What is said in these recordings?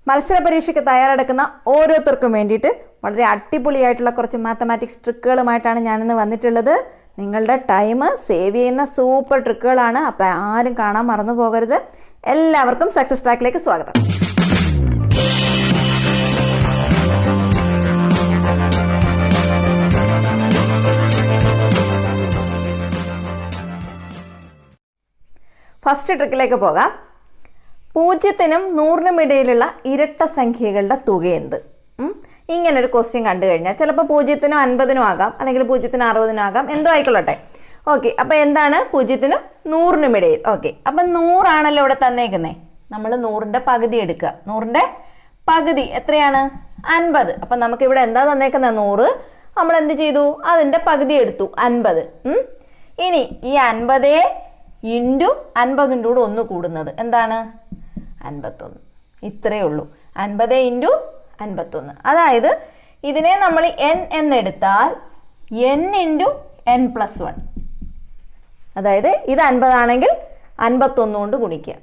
മത്സര പരീക്ഷയ്ക്ക് തയ്യാറെടുക്കുന്ന ഓരോരുത്തർക്കും വേണ്ടിയിട്ട് വളരെ അടിപൊളിയായിട്ടുള്ള കുറച്ച് മാത്തമാറ്റിക്സ് ട്രിക്കുകളുമായിട്ടാണ് ഞാനിന്ന് വന്നിട്ടുള്ളത്. നിങ്ങളുടെ ടൈം സേവ് ചെയ്യുന്ന സൂപ്പർ ട്രിക്കുകളാണ്. അപ്പോൾ ആരും കാണാൻ മറന്നു പോകരുത്. എല്ലാവർക്കും സക്സസ് ട്രാക്കിലേക്ക് സ്വാഗതം. ഫസ്റ്റ് ട്രിക്കിലേക്ക് പോകാം. 0നും 100നും ഇടയിലുള്ള ഇരട്ട സംഖ്യകളുടെ തുക എന്ത്? ഇങ്ങനൊരു ക്വസ്റ്റ്യൻ കണ്ടു കഴിഞ്ഞാൽ ചിലപ്പോൾ 0നും 50നും ആകാം, അല്ലെങ്കിൽ 0നും 60നും ആകാം, എന്തോ ആയിക്കൊള്ളട്ടെ. ഓക്കെ, അപ്പം എന്താണ് 0നും 100നും ഇടയിൽ? ഓക്കെ, അപ്പം 100 ആണല്ലോ ഇവിടെ തന്നേക്കുന്നേ. നമ്മൾ 100ന്റെ പകുതി എടുക്കുക. 100ന്റെ പകുതി എത്രയാണ്? 50. അപ്പം നമുക്കിവിടെ എന്താ തന്നേക്കുന്നത്? 100. നമ്മൾ എന്ത് ചെയ്തു? അതിന്റെ പകുതി എടുത്തു, 50. ഇനി ഈ 50 ഇൻറ്റു 50ൻ്റെ കൂടെ ഒന്ന് കൂടുന്നത് എന്താണ്? 51. ഇത്രയേ ഉള്ളൂ. 50 ഇൻറ്റു 51. അതായത് ഇതിനെ നമ്മൾ n എന്നെടുത്താൽ n into n plus 1. അതായത് ഇത് 50 ആണെങ്കിൽ 51 കൊണ്ട് ഗുണിക്കുക.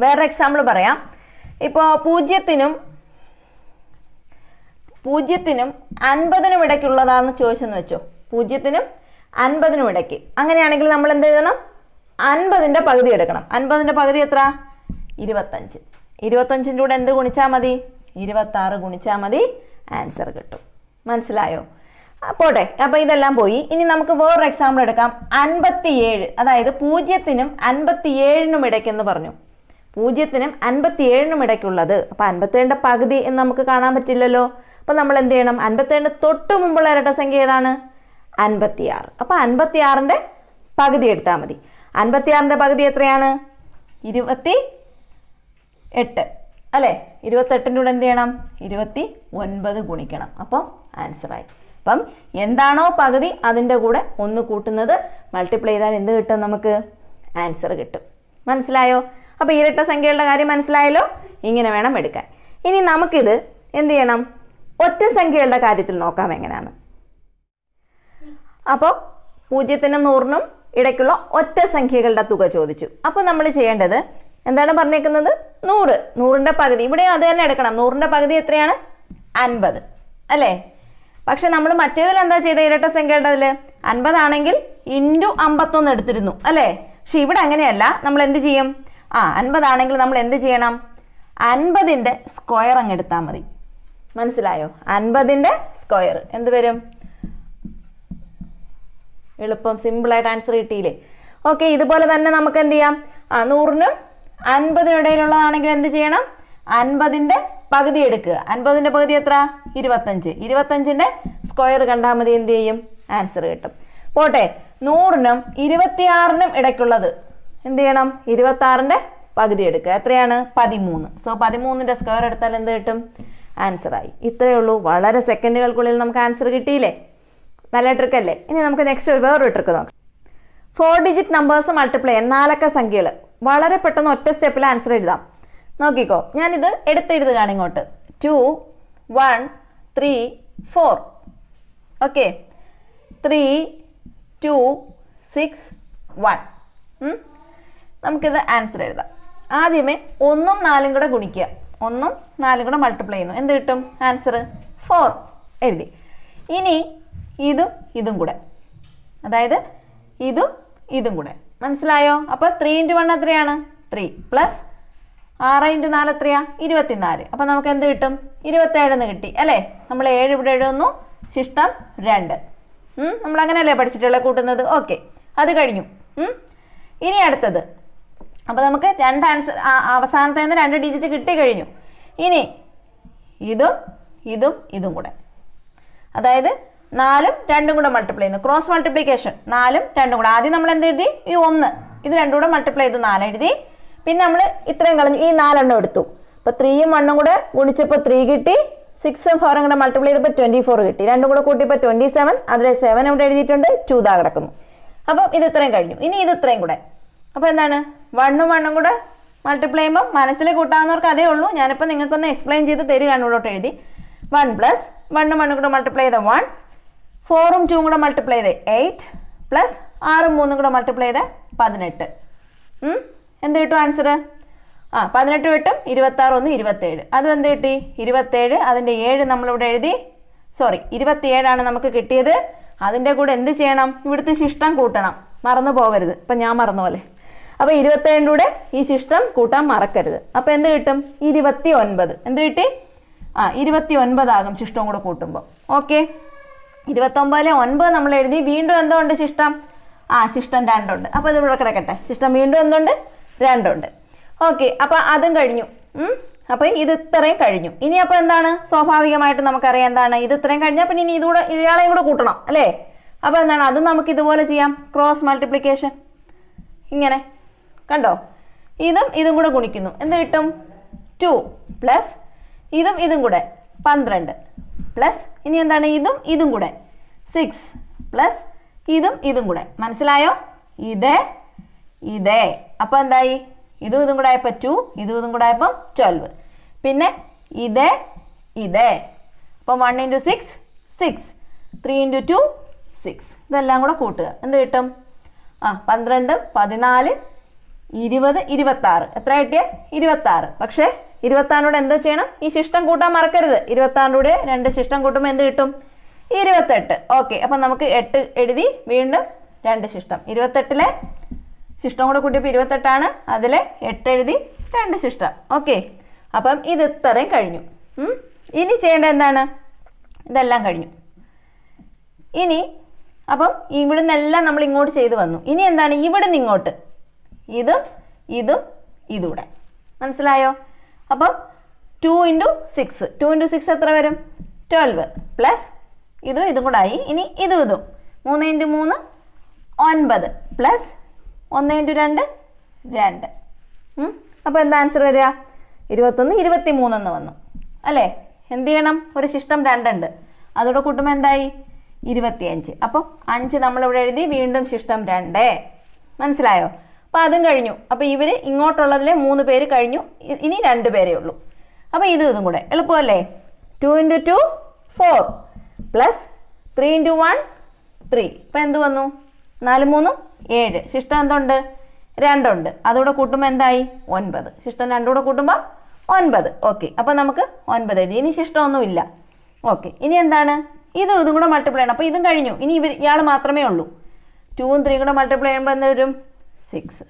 വേറെ എക്സാമ്പിൾ പറയാം. ഇപ്പോൾ 0നും 50നും ഇടയ്ക്കുള്ളതാണെന്ന് ചോദിച്ചെന്ന് വെച്ചോ. 0നും 50നും ഇടയ്ക്ക്. അങ്ങനെയാണെങ്കിൽ നമ്മൾ എന്ത് എഴുതണം? 50ന്റെ പകുതി എടുക്കണം. 50ന്റെ പകുതി എത്ര? 25. 25ൻ്റെ കൂടെ എന്ത് ഗുണിച്ചാൽ മതി? 26 ഗുണിച്ചാൽ മതി. ആൻസർ കിട്ടും. മനസ്സിലായോ? പോട്ടെ, അപ്പൊ ഇതെല്ലാം പോയി. ഇനി നമുക്ക് വേറൊരു എക്സാമ്പിൾ എടുക്കാം. 57. അതായത് 0നും 57നും ഇടയ്ക്കെന്ന് പറഞ്ഞു. 0നും 57നും ഇടയ്ക്കുള്ളത്. അപ്പൊ 57ന്റെ പകുതി എന്ന് നമുക്ക് കാണാൻ പറ്റില്ലല്ലോ. അപ്പൊ നമ്മൾ എന്ത് ചെയ്യണം? 57ന്റെ തൊട്ട് മുമ്പുള്ള ഇരട്ട സംഖ്യ ഏതാണ്? 56. അപ്പൊ 56ന്റെ പകുതി എടുത്താൽ മതി. 56ന്റെ പകുതി എത്രയാണ്? 28 അല്ലേ? 28ൻ്റെ കൂടെ എന്ത് ചെയ്യണം? 29 ഗുണിക്കണം. അപ്പം ആൻസറായി. അപ്പം എന്താണോ പകുതി അതിൻ്റെ കൂടെ ഒന്ന് കൂട്ടുന്നത് മൾട്ടിപ്ലൈ ചെയ്താൽ എന്ത് കിട്ടും? നമുക്ക് ആൻസർ കിട്ടും. മനസ്സിലായോ? അപ്പം ഇരട്ട സംഖ്യകളുടെ കാര്യം മനസ്സിലായല്ലോ. ഇങ്ങനെ വേണം എടുക്കാൻ. ഇനി നമുക്കിത് എന്ത് ചെയ്യണം? ഒറ്റ സംഖ്യകളുടെ കാര്യത്തിൽ നോക്കാം എങ്ങനെയാണ്. അപ്പോൾ 0നും 100നും ഇടയ്ക്കുള്ള ഒറ്റ സംഖ്യകളുടെ തുക ചോദിച്ചു. അപ്പോൾ നമ്മൾ ചെയ്യേണ്ടത് എന്താണ് പറഞ്ഞേക്കുന്നത്? 100. 100ന്റെ പകുതി ഇവിടെ അത് തന്നെ എടുക്കണം. 100ന്റെ പകുതി എത്രയാണ്? 50 അല്ലേ? പക്ഷെ നമ്മൾ മറ്റേതിൽ എന്താ ചെയ്ത? ഇരട്ട സംഖ്യയുടെ അതിൽ 50 ആണെങ്കിൽ ഇൻറ്റു 51 എടുത്തിരുന്നു അല്ലേ? പക്ഷെ ഇവിടെ അങ്ങനെയല്ല. നമ്മൾ എന്ത് ചെയ്യും? 50 ആണെങ്കിൽ നമ്മൾ എന്ത് ചെയ്യണം? 50ന്റെ സ്ക്വയർ അങ്ങ് എടുത്താൽ മതി. മനസ്സിലായോ? 50ന്റെ സ്ക്വയർ എന്ത് വരും? എളുപ്പം, സിമ്പിളായിട്ട് ആൻസർ കിട്ടിയില്ലേ? ഓക്കെ, ഇതുപോലെ തന്നെ നമുക്ക് എന്ത് ചെയ്യാം? 100നും 50നും ഇടയിലുള്ളതാണെങ്കിൽ എന്ത് ചെയ്യണം? 50ന്റെ പകുതി എടുക്കുക. 50ന്റെ പകുതി എത്ര? 25. 25ന്റെ സ്ക്വയർ കണ്ടാൽ മതി. എന്ത് ചെയ്യും? ആൻസർ കിട്ടും. പോട്ടെ, 100നും 26നും ഇടയ്ക്കുള്ളത് എന്ത് ചെയ്യണം? 26ന്റെ പകുതി എടുക്കുക. എത്രയാണ്? 13. സോ 13ന്റെ സ്ക്വയർ എടുത്താൽ എന്ത് കിട്ടും? ആൻസറായി. ഇത്രയേ ഉള്ളൂ. വളരെ സെക്കൻഡുകൾക്കുള്ളിൽ നമുക്ക് ആൻസർ കിട്ടിയില്ലേ? നല്ല ട്രിക്കല്ലേ? ഇനി നമുക്ക് നെക്സ്റ്റ് വേറൊരു ട്രിക്ക് നോക്കാം. 4 ഡിജിറ്റ് നമ്പേഴ്സ് മൾട്ടിപ്ലൈ ചെയ്യാൻ 4 അക്ക സംഖ്യകൾ വളരെ പെട്ടെന്ന് ഒറ്റ സ്റ്റെപ്പിൽ ആൻസർ എഴുതാം. നോക്കിക്കോ, ഞാനിത് എടുത്തെഴുതുകയാണ് ഇങ്ങോട്ട്. 2 1 3 4. ഓക്കെ, 3 2 6 1. നമുക്കിത് ആൻസർ എഴുതാം. ആദ്യമേ 1ഉം 4ഉം കൂടെ ഗുണിക്കുക. 1ഉം 4ഉം കൂടെ മൾട്ടിപ്ലൈ ചെയ്യുന്നു. എന്ത് കിട്ടും? ആൻസർ 4 എഴുതി. ഇനി ഇതും ഇതും കൂടെ, അതായത് ഇതും ഇതും കൂടെ. മനസ്സിലായോ? അപ്പൊ 3 × 1 എത്രയാണ്? 3 പ്ലസ് 6 × 4 എത്രയാ? 24. അപ്പൊ നമുക്ക് എന്ത് കിട്ടും? 27 എന്ന് കിട്ടി അല്ലേ? നമ്മൾ 7 ഇവിടെ എഴുതുന്നു. ശിഷ്ടം 2. നമ്മൾ അങ്ങനെയല്ലേ പഠിച്ചിട്ടുള്ള കൂട്ടുന്നത്? ഓക്കെ, അത് കഴിഞ്ഞു. ഇനി അടുത്തത്. അപ്പൊ നമുക്ക് 2 ആൻസർ, അവസാനത്തെ 2 ഡിജിറ്റ് കിട്ടി കഴിഞ്ഞു. ഇനി ഇതും ഇതും ഇതും കൂടെ, അതായത് 4ഉം 2ഉം കൂടെ മൾട്ടിപ്ലൈ ചെയ്യുന്നു. Cross multiplication. 4ഉം 2ഉം കൂടെ. ആദ്യം നമ്മൾ എന്ത് എഴുതി? ഈ 1. ഇത് 2 കൂടെ മൾട്ടിപ്ലൈ ചെയ്തു 4 എഴുതി. പിന്നെ നമ്മൾ ഇത്രയും കളഞ്ഞു. ഈ 4 എണ്ണം എടുത്തു. അപ്പൊ 3ഉം 1ഉം കൂടെ ഗുണിച്ചപ്പോൾ 3 കിട്ടി. 6ഉം 4ഉം കൂടെ മൾട്ടിപ്ലൈ ചെയ്തപ്പോൾ 24 കിട്ടി. 2ഉം കൂടെ കൂട്ടിയപ്പോൾ 27. അതിലെ 7 ഇവിടെ എഴുതിയിട്ടുണ്ട്. 2 ദാ കിടക്കുന്നു. അപ്പം ഇത് ഇത്രയും കഴിഞ്ഞു. ഇനി ഇത് ഇത്രയും കൂടെ. അപ്പൊ എന്താണ്? 1ഉം 1ഉം കൂടെ മൾട്ടിപ്ലൈ ചെയ്യുമ്പോൾ മനസ്സിൽ കൂട്ടാവുന്നവർക്ക് അതേ ഉള്ളൂ. ഞാനിപ്പോൾ നിങ്ങൾക്കൊന്ന് എക്സ്പ്ലെയിൻ ചെയ്ത് തരികയാണ്. ഇവിടോട്ട് എഴുതി 1 പ്ലസ് 1ഉം 1ഉം കൂടെ മൾട്ടിപ്ലൈ ചെയ്ത 1, 4ഉം 2ഉം കൂടെ മൾട്ടിപ്ലൈ ചെയ്ത് 8, പ്ലസ് 6ഉം 3ഉം കൂടെ മൾട്ടിപ്ലൈ ചെയ്ത് 18. എന്ത് കിട്ടും ആൻസർ? 18 വെട്ടും 26 1 27. അതും എന്ത് കിട്ടി? 27. അതിന്റെ 7 നമ്മളിവിടെ എഴുതി. സോറി, 27 നമുക്ക് കിട്ടിയത്. അതിന്റെ കൂടെ എന്ത് ചെയ്യണം? ഇവിടുത്തെ ശിഷ്ടം കൂട്ടണം. മറന്നു പോകരുത്. ഇപ്പൊ ഞാൻ മറന്ന പോലെ. അപ്പൊ 27 കൂടെ ഈ ശിഷ്ടം കൂട്ടാൻ മറക്കരുത്. അപ്പൊ എന്ത് കിട്ടും? 29. എന്ത് കിട്ടി? 29 ആകും ശിഷ്ടവും കൂടെ കൂട്ടുമ്പോൾ. ഓക്കെ, 29 9 നമ്മൾ എഴുതി. വീണ്ടും എന്തോ ഉണ്ട് ശിഷ്ടം? ശിഷ്ടം 2 ഉണ്ട്. അപ്പൊ ഇത് ഇവിടെ കിടക്കട്ടെ. ശിഷ്ടം വീണ്ടും എന്തുണ്ട്? 2 ഉണ്ട്. ഓക്കെ, അപ്പൊ അതും കഴിഞ്ഞു. അപ്പൊ ഇത് ഇത്രയും കഴിഞ്ഞു. ഇനി അപ്പൊ എന്താണ്? സ്വാഭാവികമായിട്ട് നമുക്കറിയാം എന്താണ് ഇത് ഇത്രയും കഴിഞ്ഞാൽ പിന്നെ ഇനി ഇതുകൂടെ ഇയാളെയും കൂടെ കൂട്ടണം അല്ലേ? അപ്പൊ എന്താണ്? അത് നമുക്ക് ഇതുപോലെ ചെയ്യാം. Cross multiplication. ഇങ്ങനെ കണ്ടോ? ഇതും കൂടെ ഗുണിക്കുന്നു. എന്ത് കിട്ടും? 2 പ്ലസ് ഇതും കൂടെ 12 പ്ലസ് ഇനി എന്താണ്? ഇതും കൂടെ 6 പ്ലസ് ഇതും കൂടെ. മനസ്സിലായോ? ഇതേ അപ്പൊ എന്തായി? ഇതും കൂടെ ആയപ്പോ 2, ഇതും കൂടെ ആയപ്പോ 12. പിന്നെ ഇതേ അപ്പൊ 1 × 6 6, 3 × 2 6. ഇതെല്ലാം കൂടെ കൂട്ടുക. എന്ത് കിട്ടും? 12 14 20 26. എത്ര കിട്ടിയ? 26. പക്ഷെ 26 എന്താ ചെയ്യണം? ഈ ശിഷ്ടം കൂട്ടാൻ മറക്കരുത്. 26 2 ശിഷ്ടം കൂട്ടുമ്പോൾ എന്ത് കിട്ടും? 28. ഓക്കെ, അപ്പൊ നമുക്ക് 8 എഴുതി. വീണ്ടും 2 ശിഷ്ടം. 28 ശിഷ്ടം കൂടെ കൂട്ടിയപ്പോൾ 28 അതിലെ 8 എഴുതി. 2 ശിഷ്ടം. ഓക്കെ, അപ്പം ഇത് ഇത്രയും കഴിഞ്ഞു. ഇനി ചെയ്യേണ്ട എന്താണ്? ഇതെല്ലാം കഴിഞ്ഞു. ഇനി അപ്പം ഇവിടുന്ന് എല്ലാം നമ്മൾ ഇങ്ങോട്ട് ചെയ്തു വന്നു. ഇനി എന്താണ്? ഇവിടുന്ന് ഇങ്ങോട്ട് ഇതൂടെ. മനസ്സിലായോ? അപ്പം 2 × 6. 2 × 6 എത്ര വരും? 12 പ്ലസ് ഇതും കൂടെ ആയി. ഇനി ഇതും 3 × 3 9 പ്ലസ് 1 × 2 2. അപ്പൊ എന്താ ആൻസർ വരിക? 21 23 എന്ന് വന്നു അല്ലേ? എന്ത് ചെയ്യണം? ഒരു ശിഷ്ടം 2 ഉണ്ട്. അതോടെ കൂട്ടുമ്പോൾ എന്തായി? 25. അപ്പം 5 നമ്മളിവിടെ എഴുതി. വീണ്ടും ശിഷ്ടം 2. മനസ്സിലായോ? അപ്പൊ അതും കഴിഞ്ഞു. അപ്പൊ ഇവര് ഇങ്ങോട്ടുള്ളതിലെ 3 പേര് കഴിഞ്ഞു. ഇനി 2 പേരേ ഉള്ളൂ. അപ്പൊ ഇതും കൂടെ എളുപ്പമല്ലേ? 2 × 2 4 പ്ലസ് 3 × 1 3. ഇപ്പൊ എന്ത് വന്നു? 4 3 7. ശിഷ്ടം എന്തുണ്ട്? 2 ഉണ്ട്. അതുകൂടെ കൂട്ടുമ്പോൾ എന്തായി? 9. ശിഷ്ടം 2 കൂടെ കൂട്ടുമ്പോൾ 9. ഓക്കെ, അപ്പൊ നമുക്ക് 9 എഴുതി. ഇനി ശിഷ്ടം ഒന്നുമില്ല. ഓക്കെ, ഇനി എന്താണ്? ഇതും കൂടെ മൾട്ടിപ്ലൈ ചെയ്യണം. അപ്പൊ ഇതും കഴിഞ്ഞു. ഇനി ഇയാൾ മാത്രമേ ഉള്ളൂ. 2 3 കൂടെ മൾട്ടിപ്ലൈ ചെയ്യുമ്പോൾ എന്ത് വരും? 6.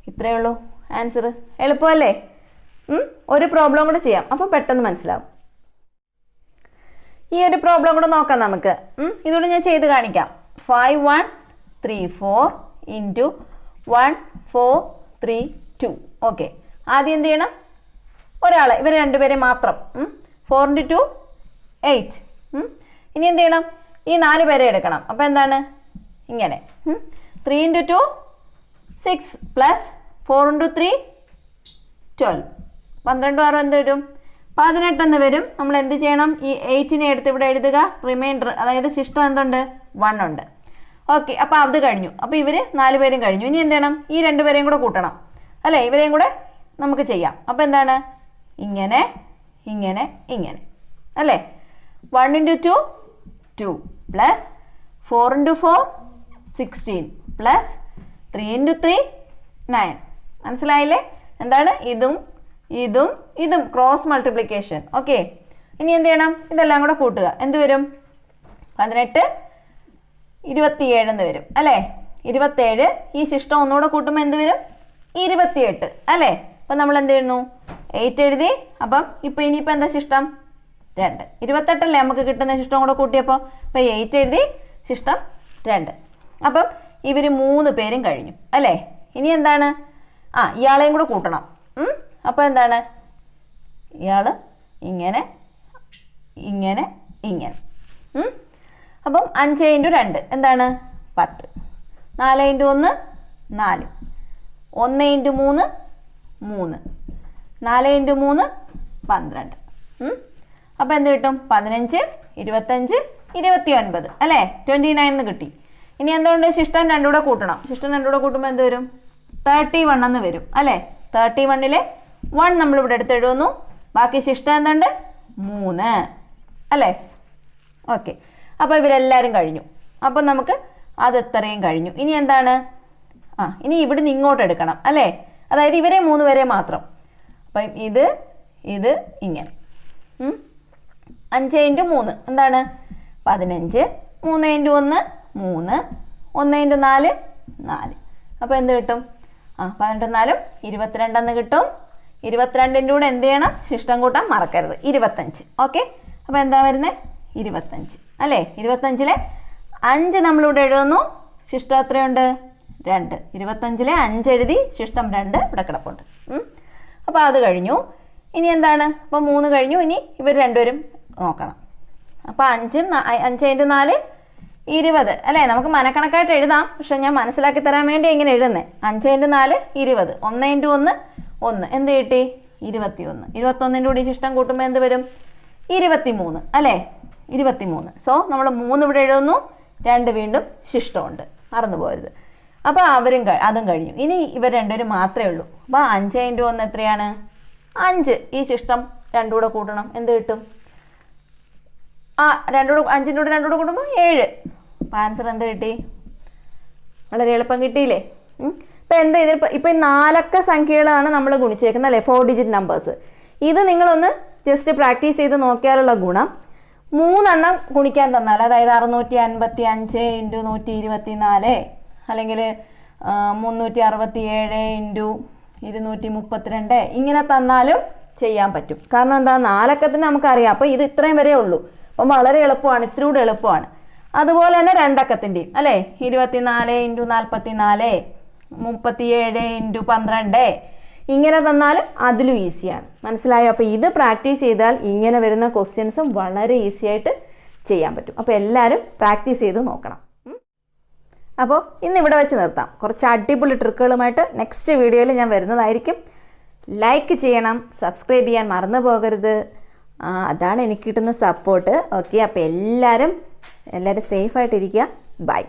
ഇത്രയേ ഉള്ളൂ ആൻസർ. എളുപ്പമല്ലേ? ഒരു പ്രോബ്ലം കൂടെ ചെയ്യാം. അപ്പൊ പെട്ടെന്ന് മനസ്സിലാവും. ഈ ഒരു പ്രോബ്ലം കൂടെ നോക്കാം നമുക്ക്. ഇതുകൂടെ ഞാൻ ചെയ്ത് കാണിക്കാം. 5 1 3 4 × 1 4 3 2. ഓക്കെ, ആദ്യം എന്ത് ചെയ്യണം? ഒരാളെ, ഇവർ 2 പേരെ മാത്രം. 4 × 2 8. ഇനി എന്ത് ചെയ്യണം? ഈ 4 പേരെ എടുക്കണം. അപ്പൊ എന്താണ്? ഇങ്ങനെ 3 × 2 6 പ്ലസ് 4 × 3 12. 12 6 എന്ത് വരും? 18 എന്ന് വരും. നമ്മൾ എന്ത് ചെയ്യണം? ഈ 8നെ എടുത്ത് ഇവിടെ എഴുതുക. റിമൈൻഡർ, അതായത് ശിഷ്ടം എന്തുണ്ട്? 1 ഉണ്ട്. ഓക്കെ, അപ്പൊ അത് കഴിഞ്ഞു. അപ്പൊ ഇവര് 4 പേരും കഴിഞ്ഞു. ഇനി എന്ത് ചെയ്യണം? ഈ 2 പേരെയും കൂടെ കൂട്ടണം അല്ലെ? ഇവരെയും കൂടെ നമുക്ക് ചെയ്യാം. അപ്പൊ എന്താണ്? ഇങ്ങനെ അല്ലേ? 1 × 2 2 പ്ലസ് 4 × 4 16 പ്ലസ് 3 × 3 9. മനസ്സിലായില്ലേ? എന്താണ്? ഇതും ക്രോസ് മൾട്ടിപ്ലിക്കേഷൻ. ഓക്കെ, ഇനി എന്ത് ചെയ്യണം? ഇതെല്ലാം കൂടെ കൂട്ടുക. എന്ത് വരും? 18 27 എന്ന് വരും അല്ലേ? 27. ഈ ശിഷ്ടം ഒന്നുകൂടെ കൂട്ടുമ്പോൾ എന്ത് വരും? 28 അല്ലേ? അപ്പൊ നമ്മൾ എന്ത് ചെയ്യുന്നു? 8 എഴുതി. അപ്പം ഇനിയിപ്പോ എന്താ ശിഷ്ടം? 2. 28 അല്ലേ നമുക്ക് കിട്ടുന്ന ശിഷ്ടം കൂടെ കൂട്ടിയപ്പോ? അപ്പൊ 8 എഴുതി. ശിഷ്ടം 2. അപ്പം ഇവര് 3 പേരും കഴിഞ്ഞു അല്ലേ? ഇനി എന്താണ്? ഇയാളെയും കൂടെ കൂട്ടണം. അപ്പൊ എന്താണ്? ഇയാള് ഇങ്ങനെ അപ്പം 5 × 2 എന്താണ്? 10. 4 × 1 4. 1 × 3 3. 4 × 3 12. അപ്പൊ എന്ത് കിട്ടും? 15 25 29 അല്ലേ? 29 എന്ന് കിട്ടി. ഇനി എന്തുകൊണ്ട്? ശിഷ്ടം 2 കൂടെ കൂട്ടണം. ശിഷ്ടം 2 കൂടെ കൂട്ടുമ്പോൾ എന്ത് വരും? 31 എന്ന് വരും അല്ലേ? 31ലെ 1 നമ്മളിവിടെ എടുത്ത് എഴുതുന്നു. ബാക്കി ശിഷ്ടം എന്തുണ്ട്? 3 അല്ലേ? ഓക്കെ, അപ്പൊ ഇവരെല്ലാരും കഴിഞ്ഞു. അപ്പൊ നമുക്ക് അത് എത്രയും കഴിഞ്ഞു. ഇനി എന്താണ്? ഇനി ഇവിടുന്ന് ഇങ്ങോട്ട് എടുക്കണം അല്ലേ? അതായത് ഇവരെ 3 വരെ മാത്രം. അപ്പം ഇത് ഇങ്ങനെ 5 × 3 എന്താണ് 15, 3 × 1 3, 1 × 4 4. അപ്പോൾ എന്ത് കിട്ടും? 18 4 22 എന്ന് കിട്ടും. 22ൻ്റെ കൂടെ എന്ത് ചെയ്യണം? ശിഷ്ടം കൂട്ടാൻ മറക്കരുത്. 25. ഓക്കെ, അപ്പോൾ എന്താ വരുന്നത്? 25 അല്ലേ? 25-ലെ 5 നമ്മളിവിടെ എഴുതുന്നു. ശിഷ്ടം എത്രയുണ്ട്? 2. 25-ലെ 5 എഴുതി, ശിഷ്ടം 2 ഇവിടെ കിടപ്പുണ്ട്. അപ്പോൾ അത് കഴിഞ്ഞു. ഇനി എന്താണ്? അപ്പോൾ 3 കഴിഞ്ഞു. ഇനി ഇവർ രണ്ടുപേരും നോക്കണം. അപ്പോൾ 5 × 4 20 അല്ലേ? നമുക്ക് മനക്കണക്കായിട്ട് എഴുതാം, പക്ഷെ ഞാൻ മനസ്സിലാക്കി തരാൻ വേണ്ടി എങ്ങനെ എഴുതുന്നത്? 5 × 4 20, 1 × 1 1. എന്ത് കിട്ടി? 21. 21ൻ്റെ കൂടി ശിഷ്ടം കൂട്ടുമ്പോൾ എന്ത് വരും? 23 അല്ലേ? 23. സോ നമ്മൾ 3 ഇവിടെ എഴുതുന്നു, 2 വീണ്ടും ശിഷ്ടമുണ്ട്, മറന്നു പോകരുത്. അപ്പോൾ അതും കഴിഞ്ഞു. ഇനി ഇവർ രണ്ടുപേരും മാത്രമേ ഉള്ളൂ. അപ്പോൾ 5 × 1 എത്രയാണ്? 5. ഈ ശിഷ്ടം 2 കൂടെ കൂട്ടണം. എന്ത് കിട്ടും? 5ൻ്റെ കൂടെ 2 കൂടെ കൂട്ടുമ്പോൾ 7. അപ്പോൾ ആൻസർ എന്ത് കിട്ടി? വളരെ എളുപ്പം കിട്ടിയില്ലേ? ഇപ്പം എന്താ ഇതിൽ ഇപ്പം 4 അക്ക സംഖ്യകളാണ് നമ്മൾ ഗുണിച്ചേക്കുന്നത് അല്ലേ? 4 ഡിജിറ്റ് നമ്പേഴ്സ്. ഇത് നിങ്ങളൊന്ന് ജസ്റ്റ് പ്രാക്ടീസ് ചെയ്ത് നോക്കിയാലുള്ള ഗുണം, 3 എണ്ണം ഗുണിക്കാൻ തന്നാൽ, അതായത് 655 × 124 അല്ലെങ്കിൽ 367 × 232 ഇങ്ങനെ തന്നാലും ചെയ്യാൻ പറ്റും. കാരണം എന്താ? 4 അക്കത്തിന് നമുക്കറിയാം. അപ്പോൾ ഇത് ഇത്രയും വരെ ഉള്ളൂ. അപ്പം വളരെ എളുപ്പമാണ്, ഇത്തിരി കൂടെ എളുപ്പമാണ്. അതുപോലെ തന്നെ 2 അക്കത്തിൻ്റെയും അല്ലേ? 24 × 44, 37 × 12 ഇങ്ങനെ തന്നാലും അതിലും ഈസിയാണ്. മനസ്സിലായോ? അപ്പോൾ ഇത് പ്രാക്ടീസ് ചെയ്താൽ ഇങ്ങനെ വരുന്ന ക്വസ്റ്റ്യൻസും വളരെ ഈസി ആയിട്ട് ചെയ്യാൻ പറ്റും. അപ്പോൾ എല്ലാവരും പ്രാക്ടീസ് ചെയ്ത് നോക്കണം. അപ്പോൾ ഇന്ന് ഇവിടെ വെച്ച് നിർത്താം. കുറച്ച് അടിപൊളി ട്രിക്കുകളുമായിട്ട് നെക്സ്റ്റ് വീഡിയോയിൽ ഞാൻ വരുന്നതായിരിക്കും. ലൈക്ക് ചെയ്യണം, സബ്സ്ക്രൈബ് ചെയ്യാൻ മറന്നു പോകരുത്. അതാണ് എനിക്ക് കിട്ടുന്ന സപ്പോർട്ട്. ഓക്കെ, അപ്പോൾ എല്ലാവരും സേഫായിട്ടിരിക്കുക. ബൈ.